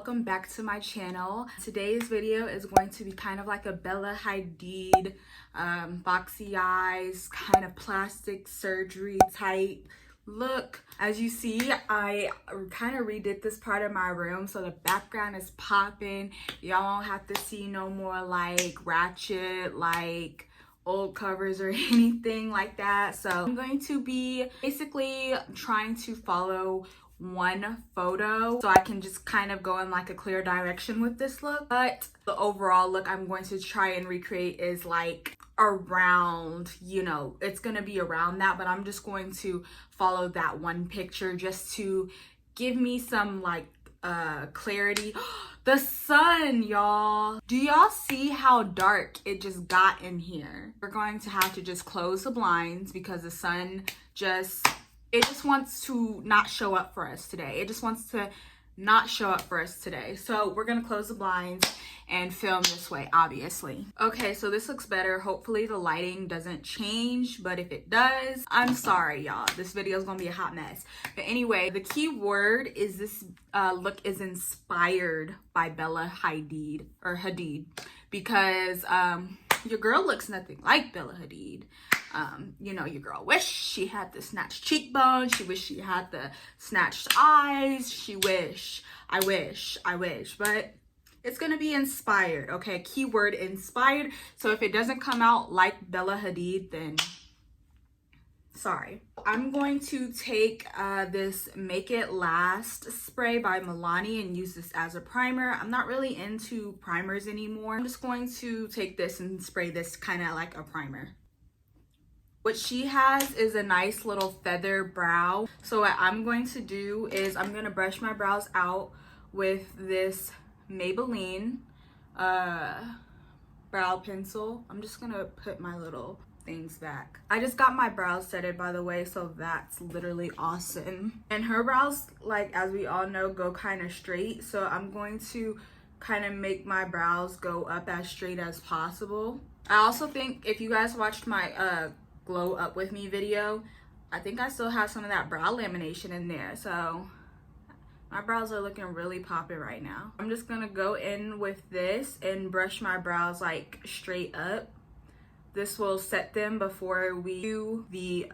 welcome back to my channel. Today's video is going to be kind of like a Bella Hadid, boxy eyes, kind of plastic surgery type look. As you see, I kind of redid this part of my room so the background is popping. Y'all won't have to see no more like ratchet, like old covers or anything like that. So I'm going to be basically trying to follow one photo so I can just kind of go in like a clear direction with this look, but the overall look I'm going to try and recreate is like around, you know, it's gonna be around that, but I'm just going to follow that one picture just to give me some like clarity. The sun, y'all, do y'all see how dark it just got in here? We're going to have to just close the blinds because the sun just wants to not show up for us today. It just wants to not show up for us today. So we're gonna close the blinds and film this way, obviously. Okay, so this looks better. Hopefully the lighting doesn't change, but if it does, I'm sorry, y'all. This video is gonna be a hot mess. But anyway, the key word is this look is inspired by Bella Hadid, or Hadid, because your girl looks nothing like Bella Hadid. You know, your girl wish she had the snatched cheekbones. She wish she had the snatched eyes. I wish, but it's gonna be inspired, okay? Keyword inspired. So if it doesn't come out like Bella Hadid, then sorry. I'm going to take this Make It Last spray by Milani and use this as a primer. I'm not really into primers anymore. I'm just going to take this and spray this kind of like a primer. What she has is a nice little feather brow. So what I'm going to do is I'm going to brush my brows out with this Maybelline brow pencil. I'm just going to put my little things back. I just got my brows setted, by the way, so that's literally awesome. And her brows, like as we all know, go kind of straight. So I'm going to kind of make my brows go up as straight as possible. I also think if you guys watched my glow up with me video, I think I still have some of that brow lamination in there, so my brows are looking really popping right now. I'm just gonna go in with this and brush my brows like straight up. This will set them before we do the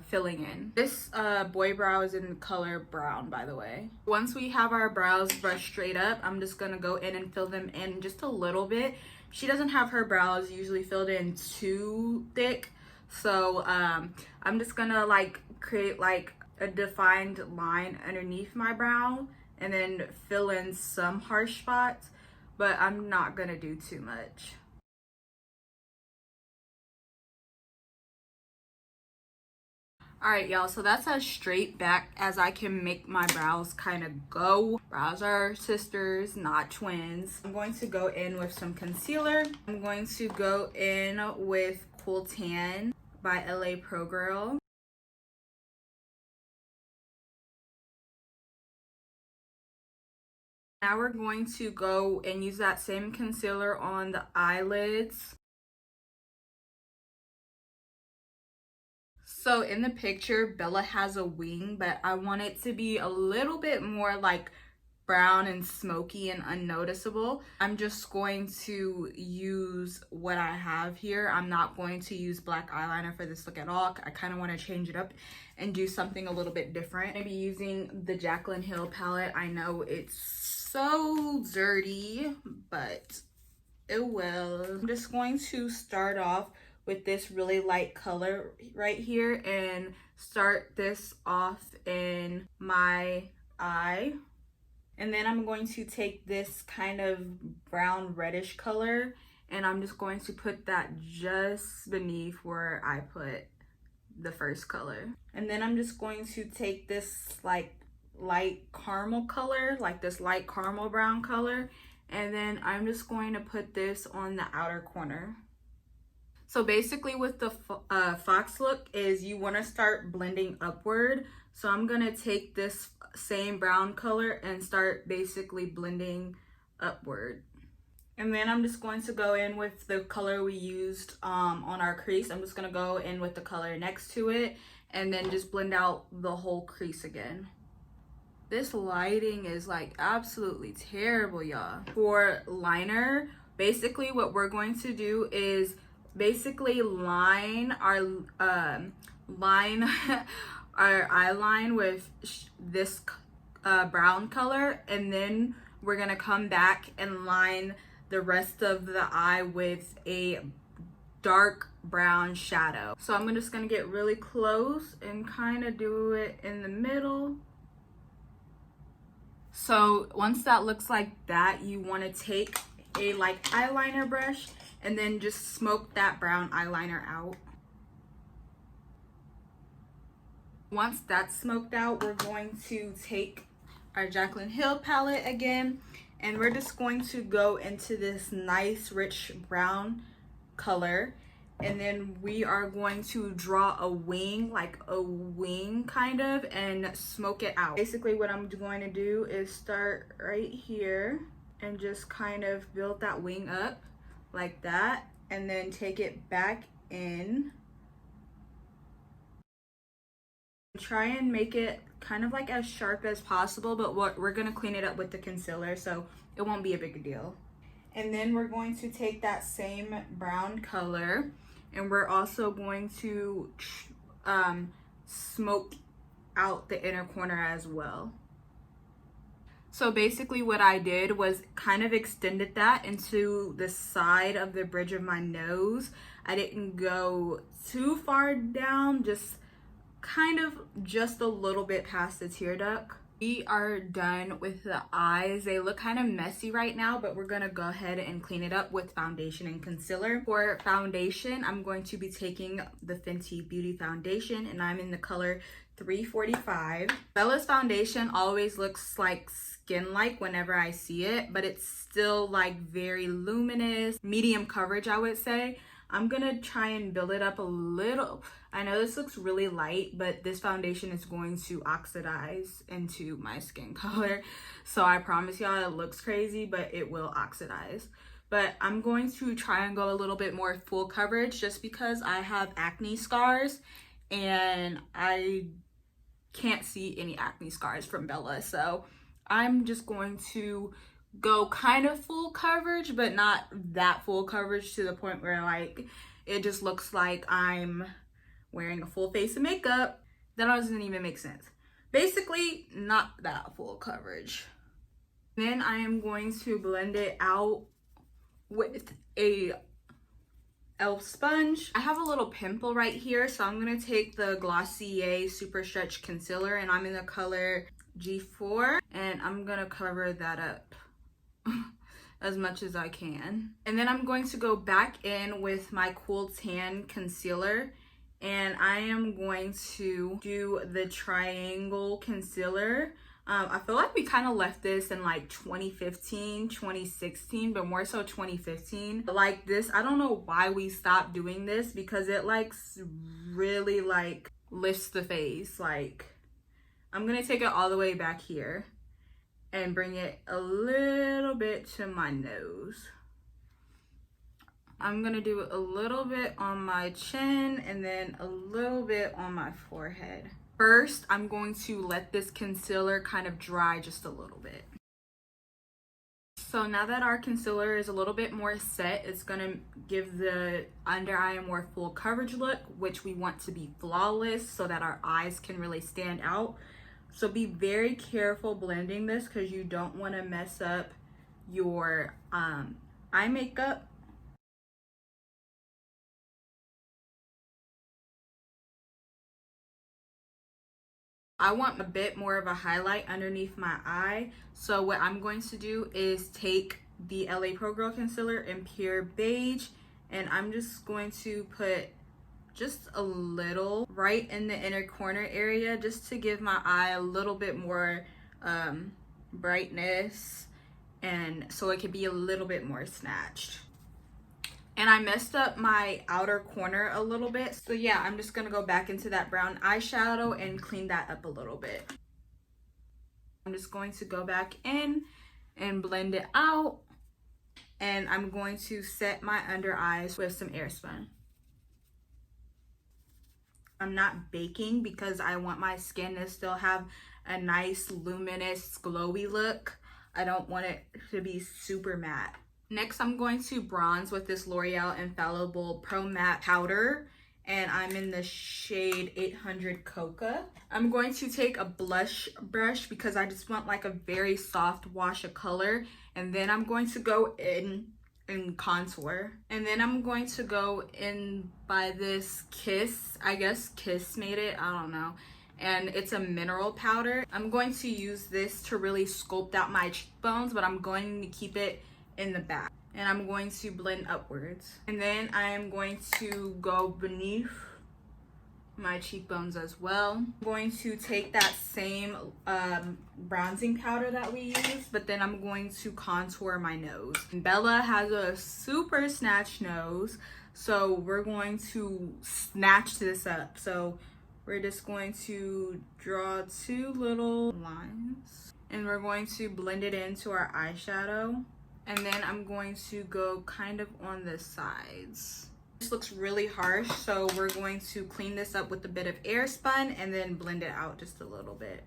filling in. This boy brow is in color brown, by the way. Once we have our brows brushed straight up, I'm just gonna go in and fill them in just a little bit. She doesn't have her brows usually filled in too thick, so I'm just gonna like create like a defined line underneath my brow and then fill in some harsh spots, but I'm not gonna do too much. All right, y'all, so that's as straight back as I can make my brows kind of go. Brows are sisters, not twins. I'm going to go in with some concealer. I'm going to go in with Cool Tan by LA Pro Girl. Now we're going to go and use that same concealer on the eyelids. So in the picture, Bella has a wing, but I want it to be a little bit more like brown and smoky and unnoticeable. I'm just going to use what I have here. I'm not going to use black eyeliner for this look at all. I kind of want to change it up and do something a little bit different. I'm going to be using the Jaclyn Hill palette. I know it's so dirty, but it will. I'm just going to start off with this really light color right here and start this off in my eye. And then I'm going to take this kind of brown reddish color and I'm just going to put that just beneath where I put the first color. And then I'm just going to take this like light caramel color, like this light caramel brown color, and then I'm just going to put this on the outer corner. So basically with the fox look is you want to start blending upward. So I'm going to take this same brown color and start basically blending upward. And then I'm just going to go in with the color we used on our crease. I'm just going to go in with the color next to it and then just blend out the whole crease again. This lighting is like absolutely terrible, y'all. For liner, basically what we're going to do is basically line our line our eye line with this brown color, and then we're gonna come back and line the rest of the eye with a dark brown shadow. So I'm just gonna get really close and kind of do it in the middle. So once that looks like that, you want to take a like eyeliner brush and then just smoke that brown eyeliner out. Once that's smoked out, we're going to take our Jaclyn Hill palette again, and we're just going to go into this nice rich brown color, and then we are going to draw a wing, like a wing kind of, and smoke it out. Basically what I'm going to do is start right here and just kind of build that wing up like that, and then take it back in. Try and make it kind of like as sharp as possible, but we're gonna clean it up with the concealer, so it won't be a big deal. And then we're going to take that same brown color, and we're also going to smoke out the inner corner as well. So basically what I did was kind of extended that into the side of the bridge of my nose. I didn't go too far down, just kind of just a little bit past the tear duct. We are done with the eyes. They look kind of messy right now, but we're gonna go ahead and clean it up with foundation and concealer. For foundation, I'm going to be taking the Fenty Beauty foundation, and I'm in the color 345. Bella's foundation always looks like skin-like whenever I see it, but it's still like very luminous, medium coverage, I would say. I'm gonna try and build it up a little. I know this looks really light, but this foundation is going to oxidize into my skin color. So I promise y'all it looks crazy, but it will oxidize. But I'm going to try and go a little bit more full coverage just because I have acne scars and I can't see any acne scars from Bella. So I'm just going to go kind of full coverage, but not that full coverage to the point where like it just looks like I'm wearing a full face of makeup. That doesn't even make sense. Basically, not that full coverage. Then I am going to blend it out with a e.l.f. sponge. I have a little pimple right here, so I'm gonna take the Glossier Super Stretch Concealer, and I'm in the color G4, and I'm gonna cover that up as much as I can. And then I'm going to go back in with my Cool Tan concealer, and I am going to do the triangle concealer. I feel like we kind of left this in like 2015, 2016, but more so 2015. Like this, I don't know why we stopped doing this, because it like really like lifts the face. Like I'm gonna take it all the way back here and bring it a little bit to my nose. I'm gonna do a little bit on my chin and then a little bit on my forehead. First, I'm going to let this concealer kind of dry just a little bit. So now that our concealer is a little bit more set, it's gonna give the under eye a more full coverage look, which we want to be flawless so that our eyes can really stand out. So be very careful blending this because you don't want to mess up your eye makeup. I want a bit more of a highlight underneath my eye. So what I'm going to do is take the LA Pro Girl concealer in Pure Beige, and I'm just going to put just a little right in the inner corner area just to give my eye a little bit more brightness, and so it could be a little bit more snatched. And I messed up my outer corner a little bit, so yeah, I'm just gonna go back into that brown eyeshadow and clean that up a little bit. I'm just going to go back in and blend it out, and I'm going to set my under eyes with some Airspun. I'm not baking because I want my skin to still have a nice luminous glowy look. I don't want it to be super matte. Next, I'm going to bronze with this L'Oreal Infallible Pro Matte Powder, and I'm in the shade 800 Coca. I'm going to take a blush brush because I just want like a very soft wash of color, and then I'm going to go in and contour. And then I'm going to go in by this Kiss, I guess Kiss made it, I don't know. And it's a mineral powder. I'm going to use this to really sculpt out my cheekbones, but I'm going to keep it in the back. And I'm going to blend upwards. And then I am going to go beneath my cheekbones as well. I'm going to take that same bronzing powder that we used, but then I'm going to contour my nose. Bella has a super snatched nose, so we're going to snatch this up. So we're just going to draw 2 little lines, and we're going to blend it into our eyeshadow. And then I'm going to go kind of on the sides. This looks really harsh, so we're going to clean this up with a bit of Airspun and then blend it out just a little bit.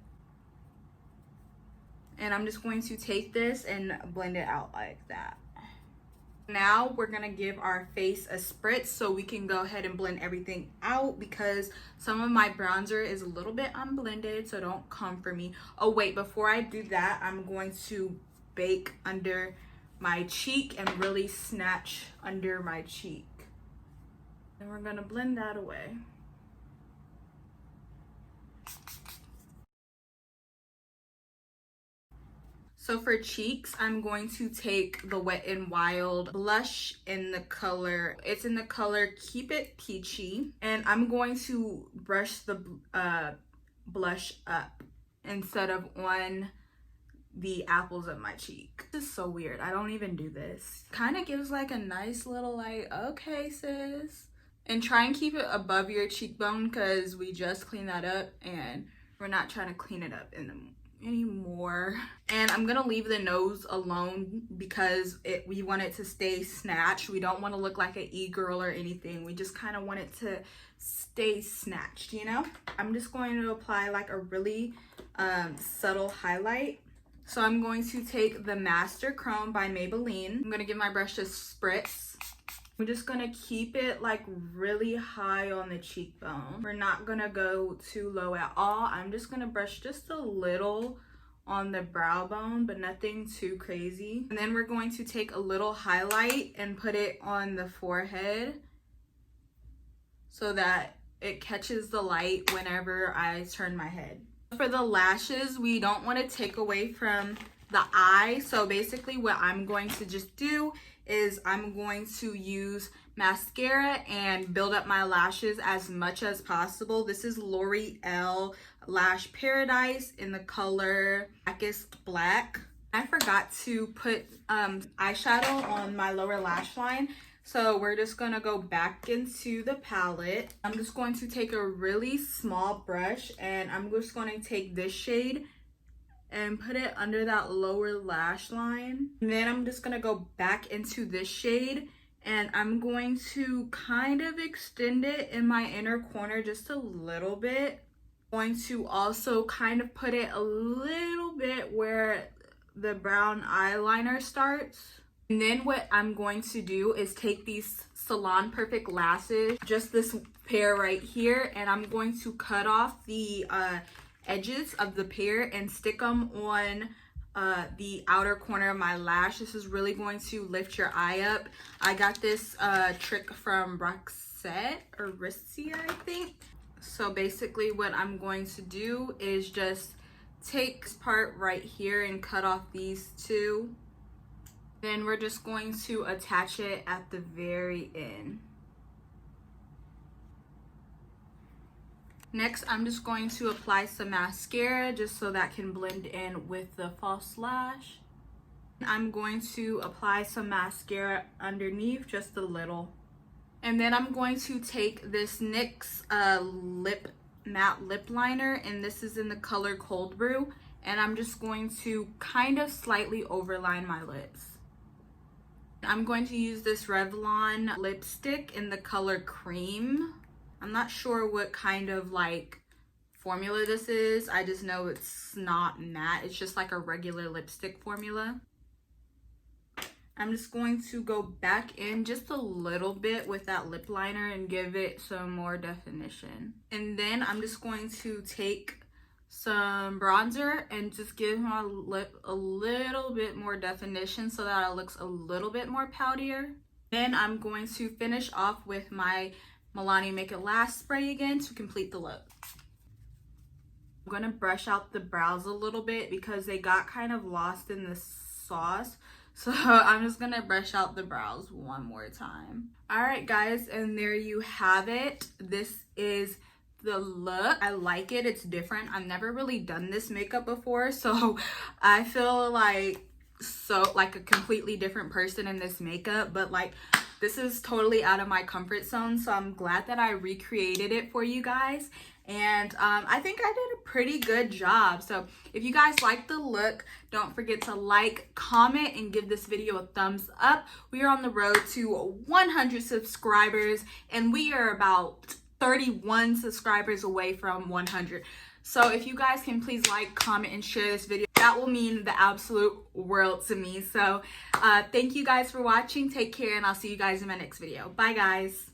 And I'm just going to take this and blend it out like that. Now we're gonna give our face a spritz so we can go ahead and blend everything out, because some of my bronzer is a little bit unblended, so don't come for me. Oh wait, before I do that, I'm going to bake under my cheek and really snatch under my cheek. And we're gonna blend that away. So for cheeks, I'm going to take the Wet n Wild blush in the color, it's in the color Keep It Peachy. And I'm going to brush the blush up instead of on the apples of my cheek. This is so weird. I don't even do this. Kind of gives like a nice little like, okay sis. And try and keep it above your cheekbone because we just cleaned that up and we're not trying to clean it up anymore. And I'm gonna leave the nose alone because we want it to stay snatched. We don't want to look like an e-girl or anything. We just kind of want it to stay snatched, you know? I'm just going to apply like a really subtle highlight. So I'm going to take the Master Chrome by Maybelline. I'm gonna give my brush a spritz. I'm just gonna keep it like really high on the cheekbone. We're not gonna go too low at all. I'm just gonna brush just a little on the brow bone, but nothing too crazy. And then we're going to take a little highlight and put it on the forehead so that it catches the light whenever I turn my head. For the lashes, we don't want to take away from the eye. So basically what I'm going to just do is I'm going to use mascara and build up my lashes as much as possible. This is L'Oreal Lash Paradise in the color Blackest Black. I forgot to put eyeshadow on my lower lash line. So we're just gonna go back into the palette. I'm just going to take a really small brush and I'm just going to take this shade and put it under that lower lash line. And then I'm just gonna go back into this shade and I'm going to kind of extend it in my inner corner just a little bit. I'm going to also kind of put it a little bit where the brown eyeliner starts. And then what I'm going to do is take these Salon Perfect lashes, just this pair right here, and I'm going to cut off the edges of the pair and stick them on the outer corner of my lash. This is really going to lift your eye up. I got this trick from Roxette or Rissia, I think. So basically what I'm going to do is just take this part right here and cut off these two. Then we're just going to attach it at the very end. Next, I'm just going to apply some mascara just so that can blend in with the false lash. I'm going to apply some mascara underneath, just a little. And then I'm going to take this NYX matte lip liner, and this is in the color Cold Brew. And I'm just going to kind of slightly overline my lips. I'm going to use this Revlon lipstick in the color Cream. I'm not sure what kind of like formula this is. I just know it's not matte. It's just like a regular lipstick formula. I'm just going to go back in just a little bit with that lip liner and give it some more definition. And then I'm just going to take some bronzer and just give my lip a little bit more definition so that it looks a little bit more poutier. Then I'm going to finish off with my Milani Make It Last spray again to complete the look. I'm going to brush out the brows a little bit because they got kind of lost in the sauce. So I'm just gonna brush out the brows one more time. All right, guys, and there you have it. This is the look. I like it. It's different. I've never really done this makeup before, so I feel like a completely different person in this makeup, but like this is totally out of my comfort zone, so I'm glad that I recreated it for you guys. And I think I did a pretty good job. So if you guys like the look, don't forget to like, comment, and give this video a thumbs up. We are on the road to 100 subscribers, and we are about 31 subscribers away from 100. So if you guys can please like, comment, and share this video, that will mean the absolute world to me. So thank you guys for watching. Take care, and I'll see you guys in my next video. Bye, guys.